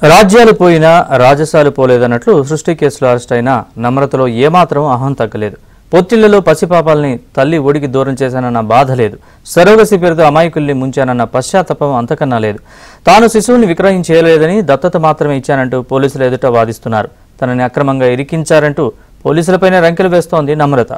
రాజ్యాలు పోయినా రాజసాలు పోలేదన్నట్లు సృష్టి కేసులో అరెస్ట్ అయిన నమ్రతలో ఏమాత్రం అహం తగ్గలేదు. పొత్తిళ్లలో పసిపాపాల్ని తల్లి ఒడికి దూరం చేశానన్న బాధ లేదు. సరోగసి పేరుతో అమాయకుల్ని ముంచానన్న పశ్చాత్తాపం అంతకన్నా లేదు. తాను శిశువుని విక్రయించేయలేదని, దత్తత మాత్రమే ఇచ్చానంటూ పోలీసుల ఎదుట వాదిస్తున్నారు. తనని అక్రమంగా ఇరికించారంటూ పోలీసులపైనే రంకెలు వేస్తోంది నమ్రత.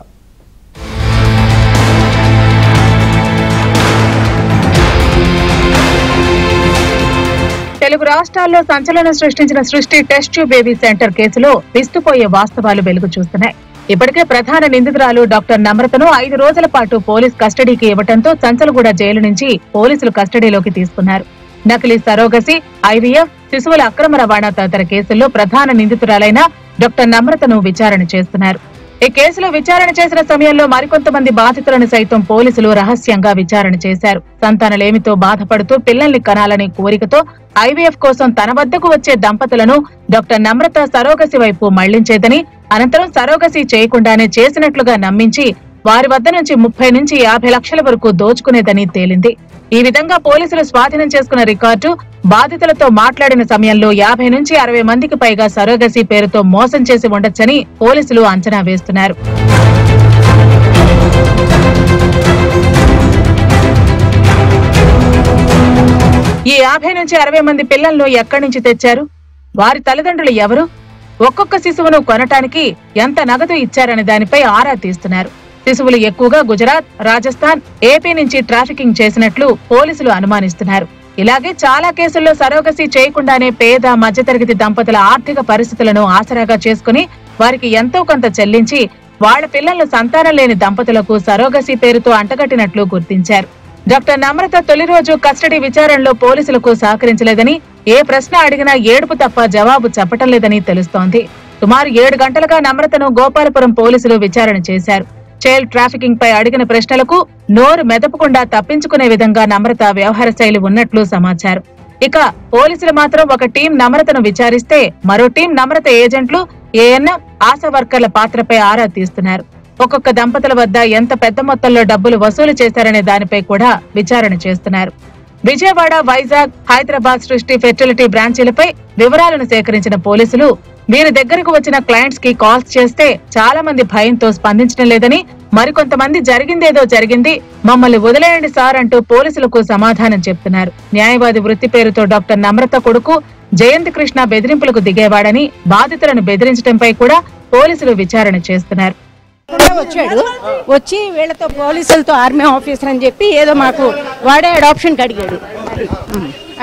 తెలుగు రాష్ట్రాల్లో సంచలనం సృష్టించిన సృష్టి టెస్ట్ ట్యూబ్ బేబీ సెంటర్ కేసులో విస్తుపోయే వాస్తవాలు వెలుగు చూస్తున్నాయి. ఇప్పటికే ప్రధాన నిందితురాలు డాక్టర్ నమ్రతను 5 రోజుల పాటు పోలీస్ కస్టడీకి ఇవ్వడంతో చంచలగూడ జైలు నుంచి పోలీసులు కస్టడీలోకి తీసుకున్నారు. నకిలీ సరోగసి, ఐవీఎఫ్, శిశువుల అక్రమ రవాణా తదితర కేసుల్లో ప్రధాన నిందితురాలైన డాక్టర్ నమ్రతను విచారణ చేస్తున్నారు. ఈ కేసులో విచారణ చేసిన సమయంలో మరికొంతమంది బాధితులను సైతం పోలీసులు రహస్యంగా విచారణ చేశారు. సంతానలేమితో బాధపడుతూ పిల్లల్ని కనాలనే కోరికతో ఐవీఎఫ్ కోసం తన వద్దకు వచ్చే దంపతులను డాక్టర్ నమ్రత సరోగసి వైపు మళ్లించేదని, అనంతరం సరోగసి చేయకుండానే చేసినట్లుగా నమ్మించి వారి వద్ద నుంచి 30 నుంచి 50 లక్షల వరకు దోచుకునేదని తేలింది. ఈ విధంగా పోలీసులు స్వాధీనం చేసుకున్న రికార్డు, బాధితులతో మాట్లాడిన సమయంలో 50 నుంచి 60 మందికి పైగా సరోగసి పేరుతో మోసం చేసి ఉండొచ్చని పోలీసులు అంచనా వేస్తున్నారు. ఈ 50 నుంచి 60 మంది పిల్లలను ఎక్కడి నుంచి తెచ్చారు? వారి తల్లిదండ్రులు ఎవరు? ఒక్కొక్క శిశువును కొనటానికి ఎంత నగదు ఇచ్చారనే దానిపై ఆరా తీస్తున్నారు. శిశువులు ఎక్కువగా గుజరాత్, రాజస్థాన్, ఏపీ నుంచి ట్రాఫికింగ్ చేసినట్లు పోలీసులు అనుమానిస్తున్నారు. ఇలాగే చాలా కేసుల్లో సరోగసి చేయకుండానే పేద, మధ్యతరగతి దంపతుల ఆర్థిక పరిస్థితులను ఆసరాగా చేసుకుని వారికి ఎంతో కొంత చెల్లించి వాళ్ల పిల్లలను సంతానం లేని దంపతులకు సరోగసి పేరుతో అంటగట్టినట్లు గుర్తించారు. డాక్టర్ నమ్రత తొలి రోజు కస్టడీ విచారణలో పోలీసులకు సహకరించలేదని, ఏ ప్రశ్న అడిగినా ఏడుపు తప్ప జవాబు చెప్పటం లేదని తెలుస్తోంది. సుమారు 7 గంటలుగా నమ్రతను గోపాలపురం పోలీసులు విచారణ చేశారు. చైల్డ్ ట్రాఫికింగ్ పై అడిగిన ప్రశ్నలకు నోరు మెదపకుండా తప్పించుకునే విధంగా నమ్రత వ్యవహార శైలి ఉన్నట్లు సమాచారం. ఇక పోలీసులు మాత్రం ఒక టీం నమ్రతను విచారిస్తే మరో టీం నమ్రత ఏజెంట్లు, ఏఎన్ఎం, ఆశా వర్కర్ల పాత్రపై ఆరా తీస్తున్నారు. ఒక్కొక్క దంపతుల వద్ద ఎంత పెద్ద మొత్తంలో డబ్బులు వసూలు చేశారనే దానిపై కూడా విచారణ చేస్తున్నారు. విజయవాడ, వైజాగ్, హైదరాబాద్ సృష్టి ఫెర్టిలిటీ బ్రాంచీలపై వివరాలను సేకరించిన పోలీసులు వీరి దగ్గరకు వచ్చిన క్లయింట్స్ కి కాల్స్ చేస్తే చాలా మంది భయంతో స్పందించడం లేదని, మరికొంతమంది జరిగిందేదో జరిగింది, మమ్మల్ని వదిలేయండి సార్ అంటూ పోలీసులకు సమాధానం చెప్తున్నారు. న్యాయవాది వృత్తి పేరుతో డాక్టర్ నమ్రత కొడుకు జయంత్ కృష్ణ బెదిరింపులకు దిగేవాడని, బాధితులను బెదిరించడంపై కూడా పోలీసులు విచారణ చేస్తున్నారు. వచ్చాడు, వచ్చి వీళ్ళతో పోలీసులతో ఆర్మీ ఆఫీసర్ అని చెప్పి ఏదో మాకు వాడే అడాప్షన్ అడిగాడు.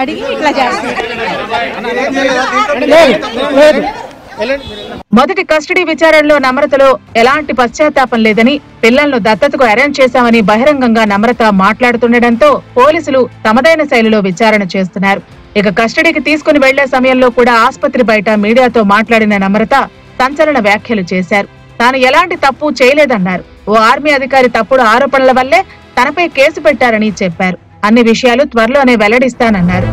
అడిగి ఇట్లా చేస్తున్నాడు. మొదటి కస్టడీ విచారణలో నమ్రతలో ఎలాంటి పశ్చాత్తాపం లేదని, పిల్లలను దత్తతకు అరేంజ్ చేశామని బహిరంగంగా నమ్రత మాట్లాడుతుండటంతో పోలీసులు తమదైన శైలిలో విచారణ చేస్తున్నారు. ఇక కస్టడీకి తీసుకుని వెళ్లే సమయంలో కూడా ఆసుపత్రి బయట మీడియాతో మాట్లాడిన నమ్రత సంచలన వ్యాఖ్యలు చేశారు. తాను ఎలాంటి తప్పు చేయలేదన్నారు. ఓ ఆర్మీ అధికారి తప్పుడు ఆరోపణల వల్లే తనపై కేసు పెట్టారని చెప్పారు. అన్ని విషయాలు త్వరలోనే వెల్లడిస్తానన్నారు.